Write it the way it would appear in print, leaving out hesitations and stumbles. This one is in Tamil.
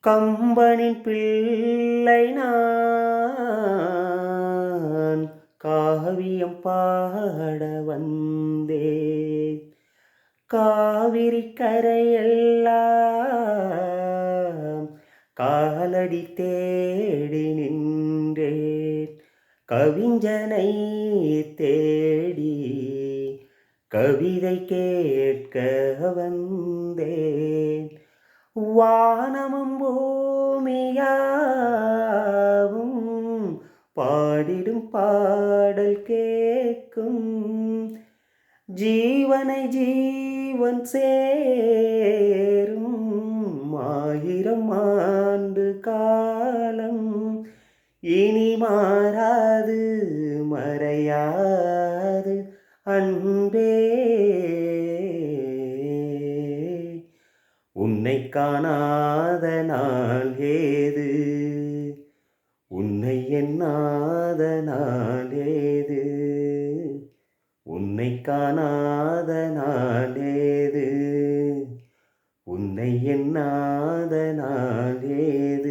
கம்பனின் பிள்ளை நான் காவியம் பாட வந்தேன். காவிரி கரையெல்லாம் காலடி தேடி நின்றேன். கவிஞனை தேடி கவிதை கேட்க வந்தேன். வானமும் பூமியாவும் பாடிடும் பாடல் கேட்கும். ஜீவனை ஜீவன் சேரும் 1000 ஆண்டு காலம் இனி மாறாது மறையாது அன்பே. உன்னை காணாத நாள் ஏது, உன்னை எண்ணாத நாள் ஏது, உன்னை காணாத நாள் ஏது, உன்னை எண்ணாத நாள் ஏது.